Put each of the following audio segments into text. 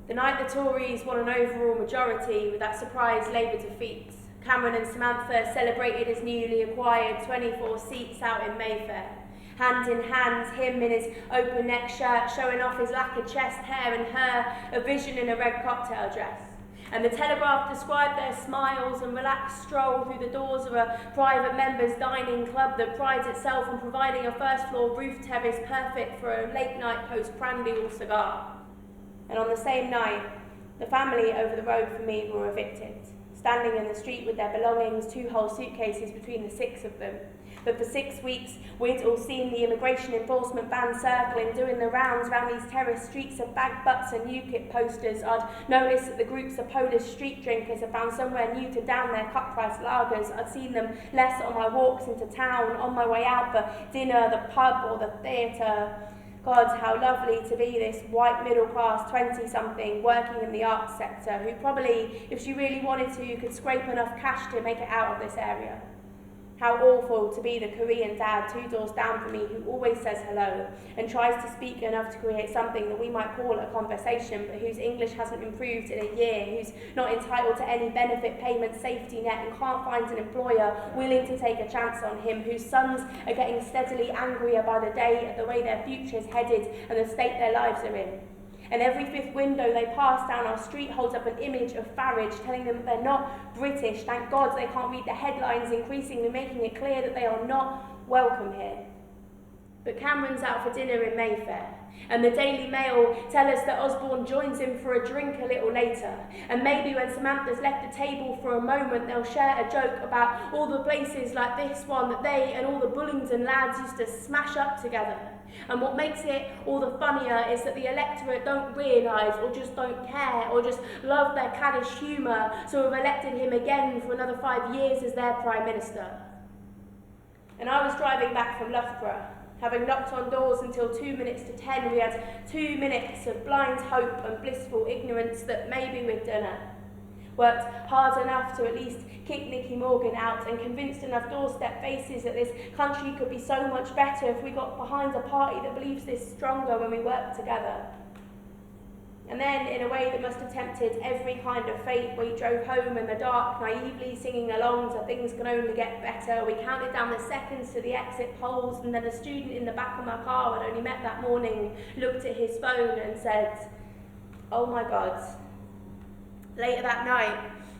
The night the Tories won an overall majority with that surprise Labour defeat, Cameron and Samantha celebrated his newly acquired 24 seats out in Mayfair. Hand in hand, him in his open neck shirt showing off his lacquered chest hair, and her a vision in a red cocktail dress. And the Telegraph described their smiles and relaxed stroll through the doors of a private members' dining club that prides itself on providing a first-floor roof terrace perfect for a late-night post-prandial cigar. And on the same night, the family over the road from me were evicted, standing in the street with their belongings, 2 whole suitcases between the 6 of them. But for 6 weeks, we'd all seen the immigration enforcement van circling, doing the rounds round these terraced streets of bag butts and UKIP posters. I'd noticed that the groups of Polish street drinkers had found somewhere new to down their cut-price lagers. I'd seen them less on my walks into town, on my way out for dinner, the pub or the theatre. God, how lovely to be this white middle-class 20-something working in the arts sector who probably, if she really wanted to, could scrape enough cash to make it out of this area. How awful to be the Korean dad 2 doors down from me who always says hello and tries to speak enough to create something that we might call a conversation, but whose English hasn't improved in a year, who's not entitled to any benefit payment safety net and can't find an employer willing to take a chance on him, whose sons are getting steadily angrier by the day at the way their future's headed and the state their lives are in. And every 5th window they pass down our street holds up an image of Farage, telling them that they're not British. Thank God they can't read the headlines, increasingly making it clear that they are not welcome here. But Cameron's out for dinner in Mayfair, and the Daily Mail tell us that Osborne joins him for a drink a little later. And maybe when Samantha's left the table for a moment, they'll share a joke about all the places like this one that they and all the Bullingdon lads used to smash up together. And what makes it all the funnier is that the electorate don't realise or just don't care or just love their caddish humour, so have elected him again for another 5 years as their Prime Minister. And I was driving back from Loughborough. Having knocked on doors until 2 minutes to 10, we had 2 minutes of blind hope and blissful ignorance that maybe we'd done it. Worked hard enough to at least kick Nicky Morgan out and convinced enough doorstep faces that this country could be so much better if we got behind a party that believes this stronger when we work together. And then, in a way that must have tempted every kind of fate, we drove home in the dark, naively singing along to Things Can Only Get Better. We counted down the seconds to the exit polls, and then a student in the back of my car I'd only met that morning looked at his phone and said, "Oh my God." Later that night,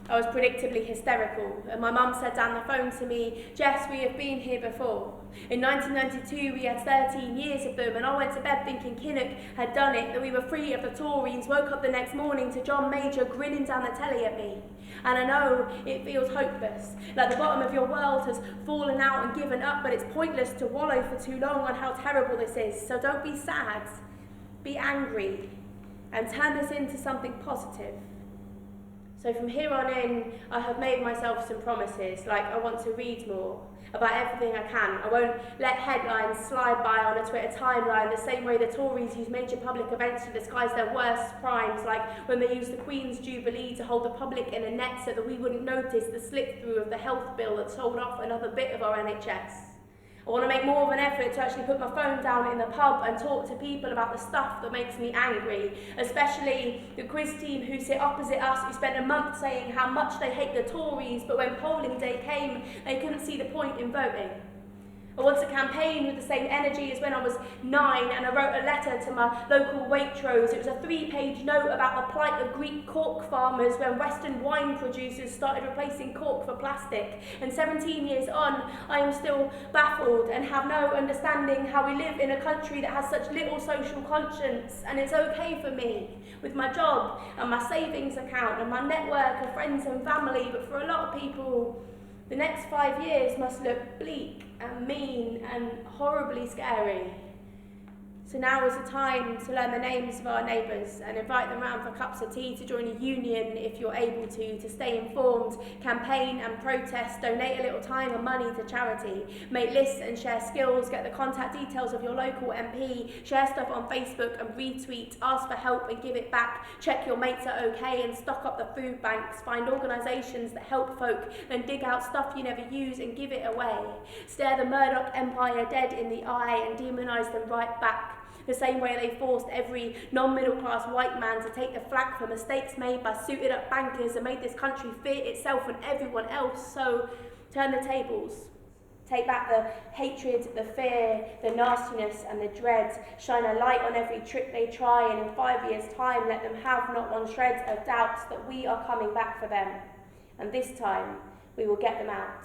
I was predictably hysterical, and my mum said down the phone to me, "Jess, we have been here before. In 1992, we had 13 years of them, and I went to bed thinking Kinnock had done it, that we were free of the Tories, woke up the next morning to John Major grinning down the telly at me. And I know it feels hopeless, like the bottom of your world has fallen out and given up, but it's pointless to wallow for too long on how terrible this is. So don't be sad, be angry, and turn this into something positive." So from here on in, I have made myself some promises, like I want to read more about everything I can. I won't let headlines slide by on a Twitter timeline the same way the Tories use major public events to disguise their worst crimes, like when they used the Queen's Jubilee to hold the public in a net so that we wouldn't notice the slip-through of the health bill that sold off another bit of our NHS. I want to make more of an effort to actually put my phone down in the pub and talk to people about the stuff that makes me angry, especially the quiz team who sit opposite us, who spent a month saying how much they hate the Tories, but when polling day came, they couldn't see the point in voting. I want to campaign with the same energy as when I was 9 and I wrote a letter to my local Waitrose. It was a 3-page note about the plight of Greek cork farmers when Western wine producers started replacing cork for plastic. And 17 years on, I am still baffled and have no understanding how we live in a country that has such little social conscience. And it's okay for me, with my job and my savings account and my network of friends and family, but for a lot of people, the next 5 years must look bleak and mean and horribly scary. So now is the time to learn the names of our neighbours and invite them round for cups of tea, to join a union if you're able to stay informed, campaign and protest, donate a little time and money to charity, make lists and share skills, get the contact details of your local MP, share stuff on Facebook and retweet, ask for help and give it back, check your mates are okay and stock up the food banks, find organisations that help folk and dig out stuff you never use and give it away, stare the Murdoch empire dead in the eye and demonise them right back. The same way they forced every non-middle class white man to take the flak for mistakes made by suited up bankers and made this country fear itself and everyone else. So turn the tables. Take back the hatred, the fear, the nastiness and the dread. Shine a light on every trick they try, and in 5 years' time let them have not one shred of doubt that we are coming back for them. And this time we will get them out.